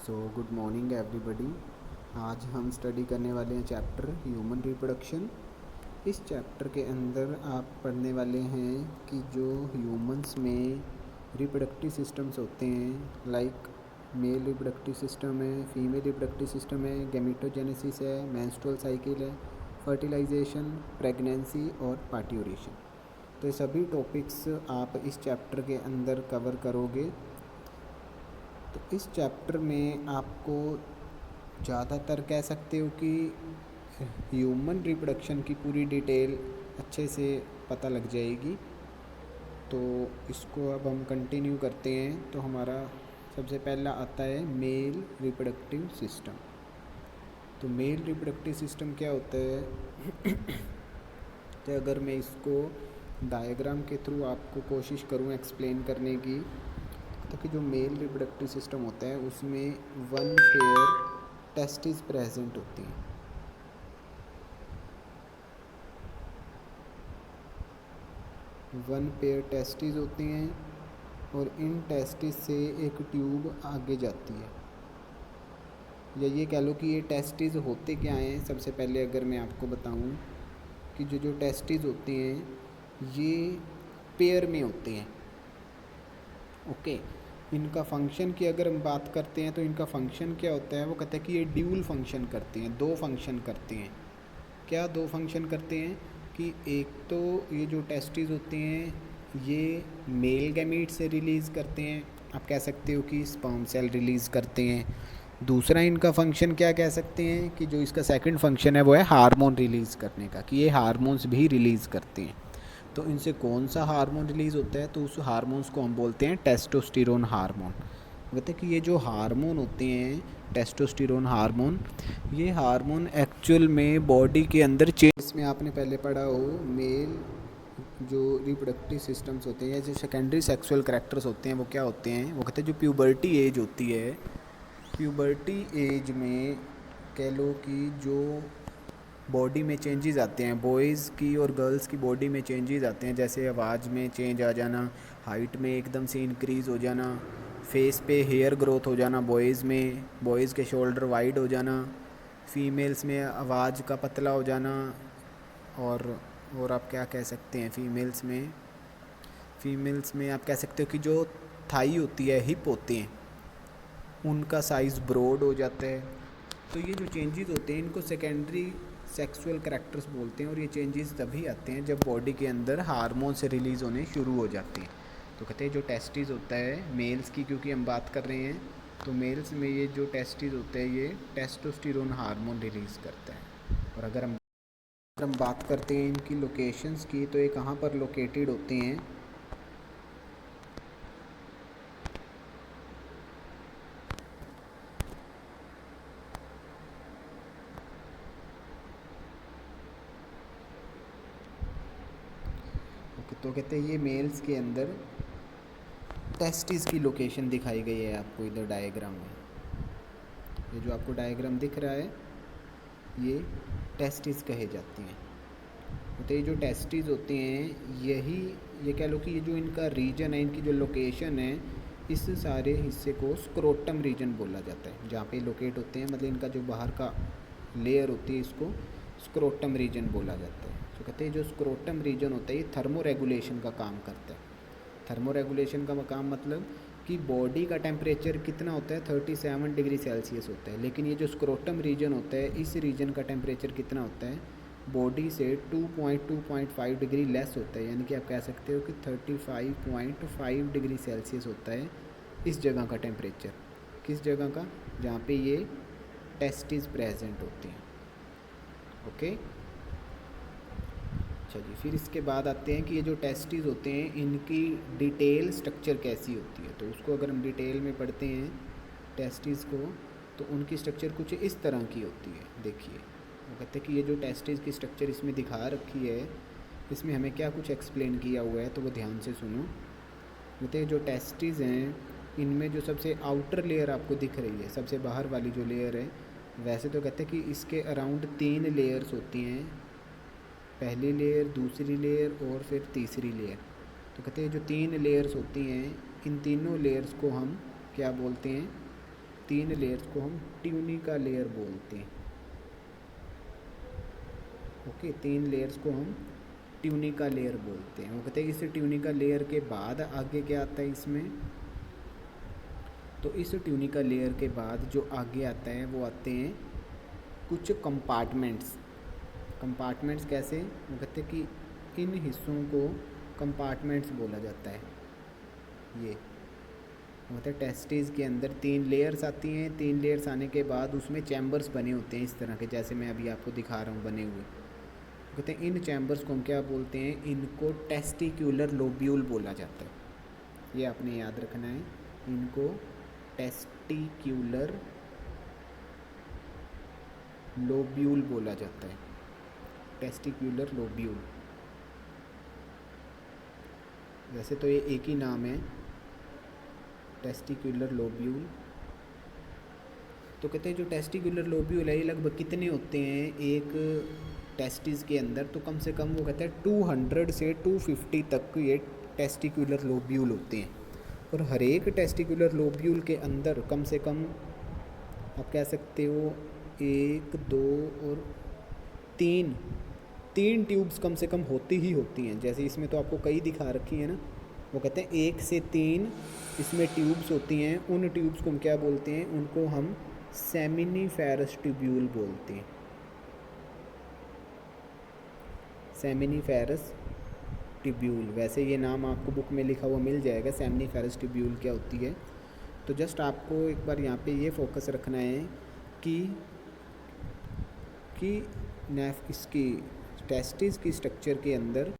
So good morning everybody. आज हम study करने वाले हैं चैप्टर ह्यूमन रिप्रोडक्शन। इस चैप्टर के अंदर आप पढ़ने वाले हैं कि जो ह्यूमंस में रिप्रोडक्टिव सिस्टम्स होते हैं, लाइक मेल रिप्रोडक्टिव सिस्टम है, फीमेल रिप्रोडक्टिव सिस्टम है, गैमेटोजेनेसिस है, मेंस्ट्रुअल साइकिल है, फर्टिलाइजेशन, प्रेगनेंसी और पार्ट्यूरेशन। तो ये सभी टॉपिक्स आप इस चैप्टर के अंदर कवर करोगे। तो इस चैप्टर में आपको ज़्यादातर कह सकते हो कि ह्यूमन रिप्रोडक्शन की पूरी डिटेल अच्छे से पता लग जाएगी। तो इसको अब हम कंटिन्यू करते हैं। तो हमारा सबसे पहला आता है मेल रिप्रोडक्टिव सिस्टम। तो मेल रिप्रोडक्टिव सिस्टम क्या होता है? तो अगर मैं इसको डायग्राम के थ्रू आपको कोशिश करूँ एक्सप्लेन करने की, तो कि जो मेल रिप्रोडक्टिव सिस्टम होता है उसमें वन पेयर टेस्टिस प्रेजेंट होती हैं। वन पेयर टेस्टिस होती हैं और इन टेस्टिस से एक ट्यूब आगे जाती है, या ये कह लो कि ये टेस्टिस होते क्या हैं। सबसे पहले अगर मैं आपको बताऊं कि जो जो टेस्टिस होते हैं ये पेयर में होते हैं। ओके, इनका फंक्शन की अगर हम बात करते हैं तो इनका फंक्शन क्या होता है? वो कहते हैं कि ये ड्यूल फंक्शन करते हैं, दो फंक्शन करते हैं। क्या दो फंक्शन करते हैं? कि एक तो ये जो टेस्टिस होते हैं ये मेल गैमीट से रिलीज़ करते हैं, आप कह सकते हो कि स्पर्म सेल रिलीज़ करते हैं। दूसरा इनका फंक्शन क्या कह सकते हैं कि जो इसका सेकंड फंक्शन है वो है हार्मोन रिलीज़ करने का, कि ये हार्मोन्स भी रिलीज़ करते हैं। तो इनसे कौन सा हार्मोन रिलीज़ होता है? तो उस हार्मोन्स को हम बोलते हैं टेस्टोस्टेरोन हार्मोन। कहते हैं कि ये जो हार्मोन होते हैं टेस्टोस्टेरोन हार्मोन, ये हार्मोन एक्चुअल में बॉडी के अंदर चेंज, इसमें आपने पहले पढ़ा हो मेल जो रिप्रोडक्टिव सिस्टम्स होते हैं या जो सेकेंडरी सेक्सुअल करैक्टर्स होते हैं वो क्या होते हैं? वो कहते हैं जो प्यूबर्टी एज होती है, प्यूबर्टी एज में कह लो कि जो बॉडी में चेंजेस आते हैं, बॉयज़ की और गर्ल्स की बॉडी में चेंजेस आते हैं, जैसे आवाज़ में चेंज आ जाना, हाइट में एकदम से इंक्रीज़ हो जाना, फेस पे हेयर ग्रोथ हो जाना बॉयज़ में, बॉयज़ के शोल्डर वाइड हो जाना, फीमेल्स में आवाज़ का पतला हो जाना, और आप क्या कह सकते हैं फीमेल्स में आप कह सकते हो कि जो थाई होती है, हिप होते हैं, उनका साइज़ ब्रॉड हो जाता है। तो ये जो चेंजेस होते हैं इनको सेकेंडरी सेक्सुअल करैक्टर्स बोलते हैं, और ये चेंजेस तभी आते हैं जब बॉडी के अंदर हार्मोन से रिलीज़ होने शुरू हो जाते हैं। तो कहते हैं जो टेस्टिस होता है मेल्स की, क्योंकि हम बात कर रहे हैं, तो मेल्स में ये जो टेस्टिस होता है ये टेस्टोस्टेरोन हार्मोन रिलीज़ करता है। और अगर हम बात करते हैं इनकी लोकेशंस की, तो ये कहाँ पर लोकेटेड होते हैं? तो कहते हैं ये मेल्स के अंदर टेस्टिस की लोकेशन दिखाई गई है आपको इधर डायग्राम में। ये जो आपको डायग्राम दिख रहा है ये टेस्टिस कहे जाती हैं। तो ये जो टेस्टिस होते हैं यही, ये कह लो कि ये जो इनका रीजन है, इनकी जो लोकेशन है, इस सारे हिस्से को स्क्रोटम रीजन बोला जाता है, जहाँ पे लोकेट होते हैं। मतलब इनका जो बाहर का लेयर होती है इसको स्क्रोटम रीजन बोला जाता है। तो कहते हैं जो स्क्रोटम रीजन होता है ये थर्मो रेगुलेशन का काम करता है। थर्मो रेगुलेशन का काम मतलब कि बॉडी का टेम्परेचर कितना होता है? 37 डिग्री सेल्सियस होता है, लेकिन ये जो स्क्रोटम रीजन होता है इस रीजन का टेम्परेचर कितना होता है? बॉडी से 2.5 डिग्री लेस होता है, यानी कि आप कह सकते हो कि 35.5 डिग्री सेल्सियस होता है इस जगह का टेम्परेचर। किस जगह का? जहाँ पे ये टेस्टिस प्रेजेंट होती हैं। ओके, अच्छा जी। फिर इसके बाद आते हैं कि ये जो टेस्टिस होते हैं इनकी डिटेल स्ट्रक्चर कैसी होती है। तो उसको अगर हम डिटेल में पढ़ते हैं टेस्टिस को, तो उनकी स्ट्रक्चर कुछ इस तरह की होती है। देखिए, वो कहते हैं कि ये जो टेस्टिस की स्ट्रक्चर इसमें दिखा रखी है, इसमें हमें क्या कुछ एक्सप्लेन किया हुआ है, तो वो ध्यान से सुनो। कहते हैं जो टेस्टिस हैं इनमें जो सबसे आउटर लेयर आपको दिख रही है, सबसे बाहर वाली जो लेयर है, वैसे तो कहते हैं कि इसके अराउंड 3 लेयर्स होती हैं, पहली लेयर, दूसरी लेयर और फिर तीसरी लेयर। तो कहते हैं जो 3 लेयर्स होती हैं इन तीनों लेयर्स को हम क्या बोलते हैं? 3 लेयर्स को हम ट्यूनिका लेयर बोलते हैं। ओके, 3 लेयर्स को हम ट्यूनिका लेयर बोलते हैं। वो कहते हैं इस ट्यूनिका लेयर के बाद आगे क्या आता है इसमें, तो इस ट्यूनिका लेयर के बाद जो आगे आता है वो आते हैं कुछ कंपार्टमेंट्स। कंपार्टमेंट्स कैसे, वो कहते हैं कि इन हिस्सों को कंपार्टमेंट्स बोला जाता है। ये मतलब टेस्टिस के अंदर 3 लेयर्स आती हैं। 3 लेयर्स आने के बाद उसमें चैम्बर्स बने होते हैं इस तरह के, जैसे मैं अभी आपको दिखा रहा हूँ बने हुए। कहते हैं इन चैम्बर्स को हम क्या बोलते हैं, इनको टेस्टिक्यूलर लोब्यूल बोला जाता है। ये आपने याद रखना है, इनको टेस्टिक्यूलर लोब्यूल बोला जाता है। टेस्टिक्यूलर लोब्यूल, वैसे तो ये एक ही नाम है, टेस्टिक्यूलर लोब्यूल। तो कहते हैं जो टेस्टिक्यूलर लोब्यूल है ये लगभग कितने होते हैं एक टेस्टिस के अंदर, तो कम से कम वो कहते हैं 200 से 250 तक ये टेस्टिक्यूलर लोब्यूल होते हैं। और हर एक टेस्टिक्यूलर लोब्यूल के अंदर कम से कम आप कह सकते हो 1, 2 और 3 ट्यूब्स कम से कम होती ही होती हैं। जैसे इसमें तो आपको कई दिखा रखी है ना, वो कहते हैं 1 से 3 इसमें ट्यूब्स होती हैं। उन ट्यूब्स को हम क्या बोलते हैं, उनको हम सेमिनिफेरस ट्यूब्यूल बोलते हैं। सेमिनिफेरस ट्यूब्यूल, वैसे ये नाम आपको बुक में लिखा हुआ मिल जाएगा, सेमिनिफेरस ट्यूब्यूल क्या होती है। तो जस्ट आपको एक बार यहाँ पे ये फोकस रखना है कि इसकी टेस्टिस की स्ट्रक्चर के अंदर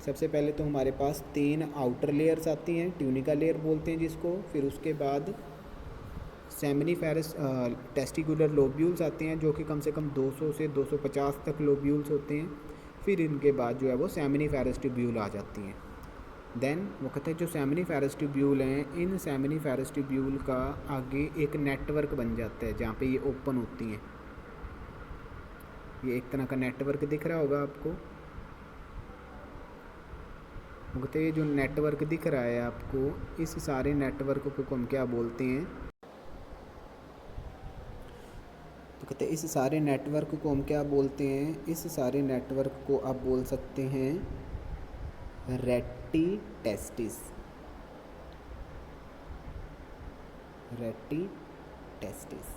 सबसे पहले तो हमारे पास 3 आउटर लेयर्स आती हैं, ट्यूनिका लेयर बोलते हैं जिसको। फिर उसके बाद सेमिनिफेरस टेस्टिकुलर लोब्यूल्स आते हैं जो कि कम से कम 200 से 250 तक लोब्यूल्स होते हैं। फिर इनके बाद जो है वो सेमिनिफेरस ट्यूब्यूल आ जाती हैं। देन वो कहते हैं जो सेमिनिफेरस ट्यूब्यूल हैं, इन सेमिनिफेरस ट्यूब्यूल का आगे एक नेटवर्क बन जाता है जहाँ पे ये ओपन होती हैं। ये एक तरह का नेटवर्क दिख रहा होगा आपको। वो कहते हैं ये जो नेटवर्क दिख रहा है आपको, इस सारे नेटवर्क को हम क्या बोलते हैं, तो कहते हैं इस सारे नेटवर्क को हम क्या बोलते हैं, इस सारे नेटवर्क को आप बोल सकते हैं रेटी टेस्टिस। रेटी टेस्टिस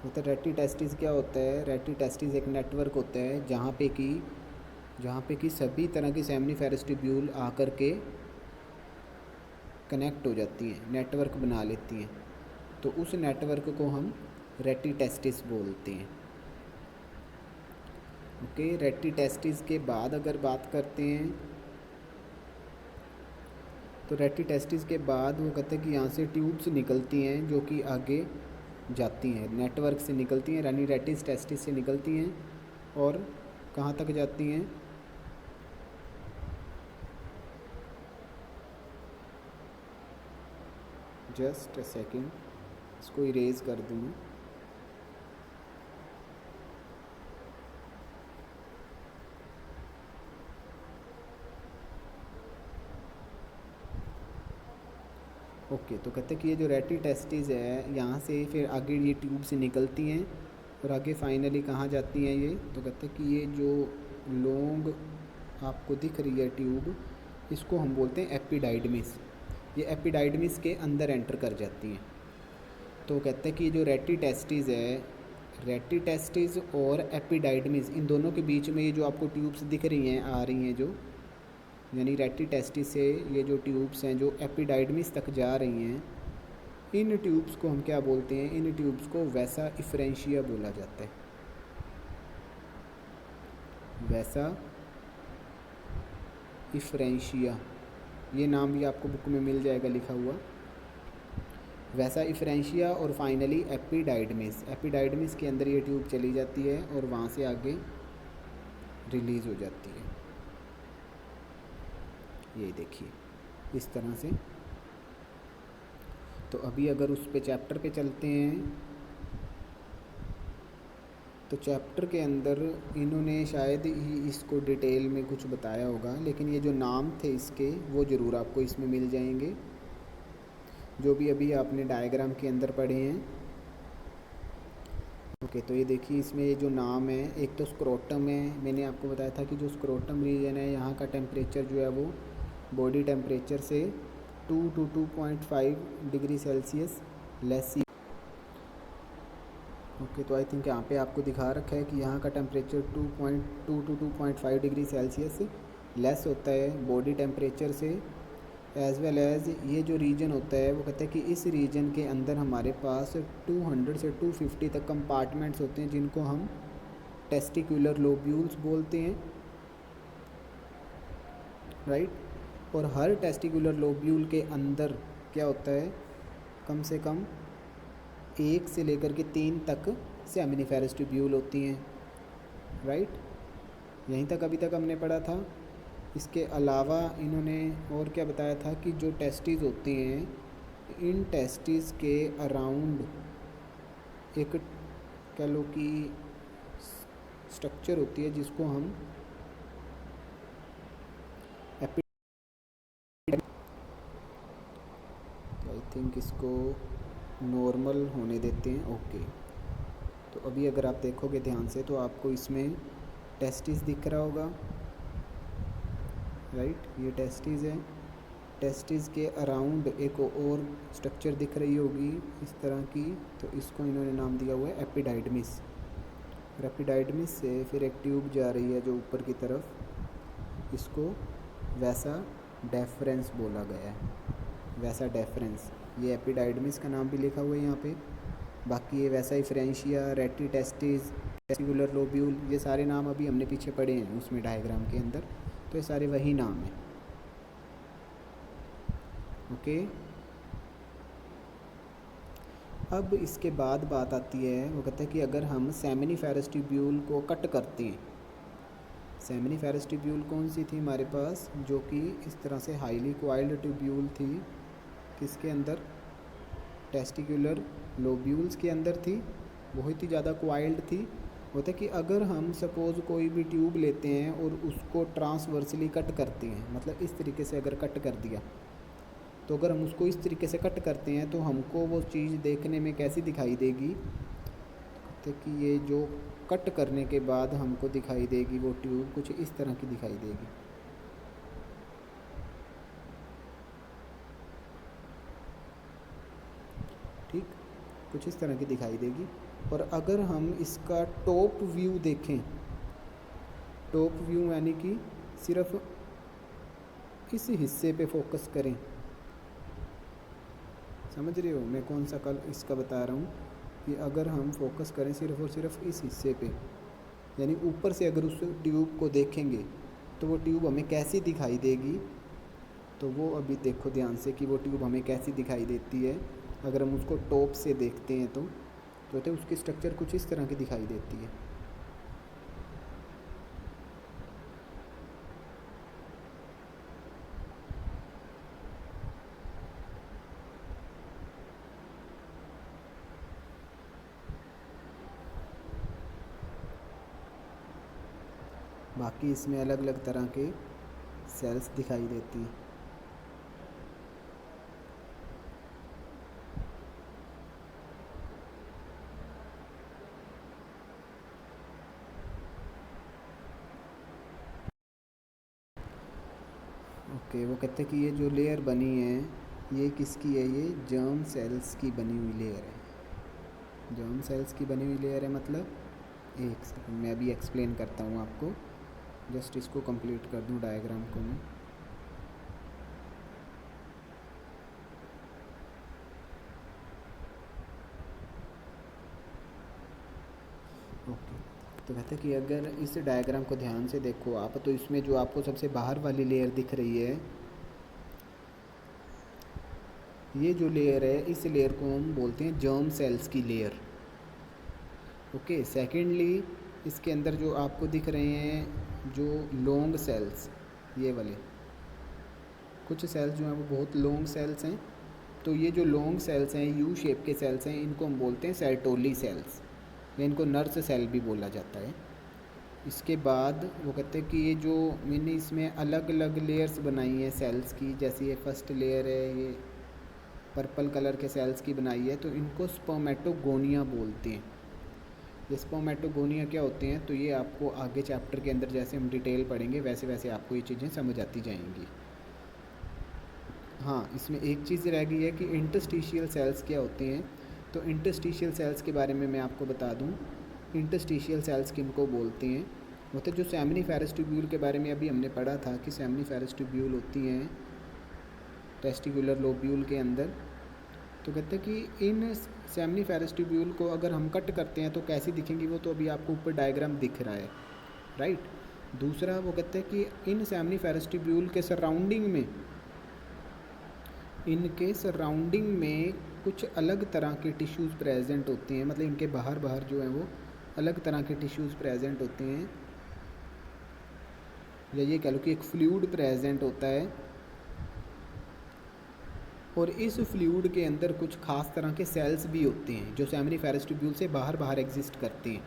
मतलब रेटी टेस्टिस क्या होता है, रेटी टेस्टिस एक नेटवर्क होता है जहाँ पे कि सभी तरह की सेमिनिफेरस ट्यूब्यूल आकर के कनेक्ट हो जाती हैं, नेटवर्क बना लेती हैं। तो उस नेटवर्क को हम रेटी टेस्टिस बोलते हैं। ओके, रेटी टेस्टिस के बाद अगर बात करते हैं तो रेटी टेस्टिस के बाद वो कहते हैं कि यहाँ से ट्यूब्स निकलती हैं जो कि आगे जाती हैं, नेटवर्क से निकलती हैं, यानी रेटिस टेस्टिस से निकलती हैं और कहाँ तक जाती हैं, जस्ट अ सेकेंड, इसको इरेज कर दूँ। ओके, तो कहते हैं कि ये जो रेटी टेस्टिस है यहाँ से फिर आगे ये ट्यूब से निकलती हैं और आगे फाइनली कहाँ जाती हैं ये, तो कहते हैं कि ये जो लॉन्ग आपको दिख रही है ट्यूब, इसको हम बोलते हैं एपिडाइडमिस। ये एपिडाइडमिस के अंदर एंटर कर जाती हैं। तो कहते हैं कि जो रेटी टेस्टिस है, रेटी टेस्टिस और एपिडाइडमिस, इन दोनों के बीच में ये जो आपको ट्यूब्स दिख रही हैं आ रही हैं जो, यानी रेटी टेस्टिस से ये जो ट्यूब्स हैं जो एपिडाइडमिस तक जा रही हैं, इन ट्यूब्स को हम क्या बोलते हैं, इन ट्यूब्स को वैसा इफ्रेंशिया बोला जाता है। वैसा इफ्रेंशिया, ये नाम भी आपको बुक में मिल जाएगा लिखा हुआ, वैसा इफ्रेंशिया। और फाइनली एपिडाइडमिस, एपिडाइडमिस के अंदर ये ट्यूब चली जाती है और वहाँ से आगे रिलीज़ हो जाती है। ये देखिए इस तरह से। तो अभी अगर उस पे चैप्टर पे चलते हैं तो चैप्टर के अंदर इन्होंने शायद ही इसको डिटेल में कुछ बताया होगा, लेकिन ये जो नाम थे इसके वो ज़रूर आपको इसमें मिल जाएंगे। जो भी अभी आपने डायग्राम के अंदर पढ़े हैं। ओके, तो ये देखिए इसमें ये जो नाम है, एक तो स्क्रोटम है। मैंने आपको बताया था कि जो स्क्रोटम रीजन है यहाँ का टेम्परेचर जो है वो बॉडी टेम्परेचर से 2 to 2.5 degree Celsius less. Okay, तो आई थिंक यहाँ पे आपको दिखा रखा है कि यहाँ का temperature 2.2 to 2.5 degree Celsius less होता है बॉडी टेम्परेचर से। एज़ वेल एज़ ये जो रीजन होता है वो कहते हैं कि इस रीजन के अंदर हमारे पास 200 से 250 तक कंपार्टमेंट्स होते हैं, जिनको हम टेस्टिकुलर लोब्यूल्स बोलते हैं, राइट। और हर टेस्टिकुलर लोब्यूल के अंदर क्या होता है, कम से कम 1 से लेकर के 3 तक सेमिनिफेरस ट्यूब्यूल होती हैं, राइट। यहीं तक अभी तक हमने पढ़ा था। इसके अलावा इन्होंने और क्या बताया था कि जो टेस्टिस होती हैं, इन टेस्टिस के अराउंड एक कह लो कि स्ट्रक्चर होती है जिसको हम आई थिंक इसको नॉर्मल होने देते हैं। ओके, तो अभी अगर आप देखोगे ध्यान से तो आपको इसमें टेस्टिस दिख रहा होगा, राइट। ये टेस्टिस है। टेस्टिस के अराउंड एक और स्ट्रक्चर दिख रही होगी इस तरह की, तो इसको इन्होंने नाम दिया हुआ है एपिडाइडमिस। और एपिडाइडमिस से फिर एक ट्यूब जा रही है जो ऊपर की तरफ, इसको वैसा डेफरेंस बोला गया है, वैसा डेफरेंस। ये एपिडाइडमिस का नाम भी लिखा हुआ है यहाँ पे। बाकी ये वैसा ही फ्रेंशिया, रेटी टेस्टिस, टेस्टिकुलर लोब्यूल, ये सारे नाम अभी हमने पीछे पढ़े हैं उसमें डायग्राम के अंदर, तो ये सारे वही नाम हैं। ओके, अब इसके बाद बात आती है, वो कहता है कि अगर हम सेमिनिफेरस ट्यूब्यूल को कट करते हैं, सेमिनिफेरस ट्यूब्यूल कौन सी थी हमारे पास, जो कि इस तरह से हाईली क्वाइल्ड ट्यूब्यूल थी, किसके अंदर, टेस्टिकुलर लोब्यूल्स के अंदर थी, बहुत ही ज़्यादा क्वाइल्ड थी। होता है कि अगर हम सपोज़ कोई भी ट्यूब लेते हैं और उसको ट्रांसवर्सली कट करते हैं, मतलब इस तरीके से अगर कट कर दिया, तो अगर हम उसको इस तरीके से कट करते हैं तो हमको वो चीज़ देखने में कैसी दिखाई देगी, तो कि ये जो कट करने के बाद हमको दिखाई देगी वो ट्यूब कुछ इस तरह की दिखाई देगी। ठीक, कुछ इस तरह की दिखाई देगी। और अगर हम इसका टॉप व्यू देखें, टॉप व्यू यानी कि सिर्फ इस हिस्से पे फोकस करें, समझ रहे हो मैं कौन सा कल इसका बता रहा हूँ, कि अगर हम फोकस करें सिर्फ और सिर्फ इस हिस्से पे, यानी ऊपर से अगर उस ट्यूब को देखेंगे तो वो ट्यूब हमें कैसी दिखाई देगी, तो वो अभी देखो ध्यान से कि वो ट्यूब हमें कैसी दिखाई देती है। अगर हम उसको टॉप से देखते हैं तो उसकी स्ट्रक्चर कुछ इस तरह की दिखाई देती है। बाकी इसमें अलग अलग तरह के सेल्स दिखाई देती हैं। ओके, वो कहते हैं कि ये जो लेयर बनी है ये किसकी है, ये जर्म सेल्स की बनी हुई लेयर है। जर्म सेल्स की बनी हुई लेयर है, मतलब एक सेकंड मैं अभी एक्सप्लेन करता हूँ आपको, जस्ट इसको कंप्लीट कर दूँ डायग्राम को मैं। ओके, तो कहते हैं कि अगर इस डायग्राम को ध्यान से देखो आप, तो इसमें जो आपको सबसे बाहर वाली लेयर दिख रही है, ये जो लेयर है इस लेयर को हम बोलते हैं जर्म सेल्स की लेयर। ओके, सेकेंडली इसके अंदर जो आपको दिख रहे हैं जो लॉन्ग सेल्स, ये वाले कुछ सेल्स जो हैं वो बहुत लॉन्ग सेल्स हैं, तो ये जो लॉन्ग सेल्स हैं यू शेप के सेल्स हैं, इनको हम बोलते हैं सेर्टोली सेल्स, या इनको नर्स सेल भी बोला जाता है। इसके बाद वो कहते हैं कि ये जो मैंने इसमें अलग अलग लेयर्स बनाई हैं सेल्स की, जैसे ये फर्स्ट लेयर है, ये पर्पल कलर के सेल्स की बनाई है, तो इनको स्पर्मेटोगोनिया बोलते हैं। ये स्पर्मेटोगोनिया क्या होते हैं, तो ये आपको आगे चैप्टर के अंदर जैसे हम डिटेल पढ़ेंगे वैसे वैसे आपको ये चीज़ें समझ आती जाएंगी। हाँ, इसमें एक चीज़ रह गई है कि इंटरस्टिशियल सेल्स क्या होते हैं। तो इंटरस्टिशियल सेल्स के बारे में मैं आपको बता दूं। इंटरस्टिशियल सेल्स किनको बोलते हैं, वो तो जो सेमिनिफेरस ट्यूब्यूल के बारे में अभी हमने पढ़ा था कि सेमिनिफेरस ट्यूब्यूल होती हैं टेस्टिकुलर लोब्यूल के अंदर। तो कहते हैं कि इन सेमिनिफेरस ट्यूब्यूल को अगर हम कट करते हैं तो कैसी दिखेंगी, वो तो अभी आपको ऊपर डायग्राम दिख रहा है, राइट। दूसरा वो कहते हैं कि इन सेमिनिफेरस ट्यूब्यूल के सराउंडिंग में, इनके सराउंडिंग में कुछ अलग तरह के टिश्यूज़ प्रेजेंट होते हैं, मतलब इनके बाहर बाहर जो है वो अलग तरह के टिश्यूज़ प्रेजेंट होते हैं, या ये कह लो कि एक फ्लूइड प्रेजेंट होता है। और इस फ्लूइड के अंदर कुछ खास तरह के सेल्स भी होते हैं जो सेमिनिफेरस ट्यूब्यूल से बाहर बाहर एग्जिस्ट करते हैं,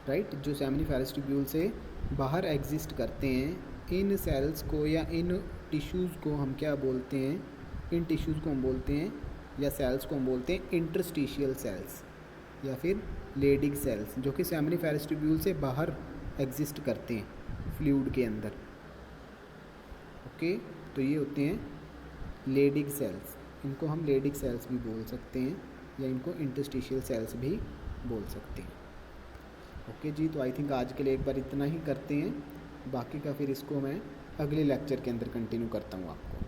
राइट। जो सेमिनिफेरस ट्यूब्यूल से बाहर एग्जिस्ट करते हैं, इन सेल्स को या इन टिश्यूज़ को हम क्या बोलते हैं, इन टिश्यूज़ को हम बोलते हैं या सेल्स को हम बोलते हैं इंटरस्टिशियल सेल्स या फिर लेडिग सेल्स, जो कि सेमिनिफेरस ट्यूब्यूल से बाहर एग्जिस्ट करते हैं फ्लूइड के अंदर। ओके, तो ये होते हैं लेडिग सेल्स, इनको हम लेडिग सेल्स भी बोल सकते हैं या इनको इंटरस्टिशियल सेल्स भी बोल सकते हैं। ओके जी, तो आई थिंक आज के लिए एक बार इतना ही करते हैं, बाकी का फिर इसको मैं अगले लेक्चर के अंदर कंटिन्यू करता हूँ आपको।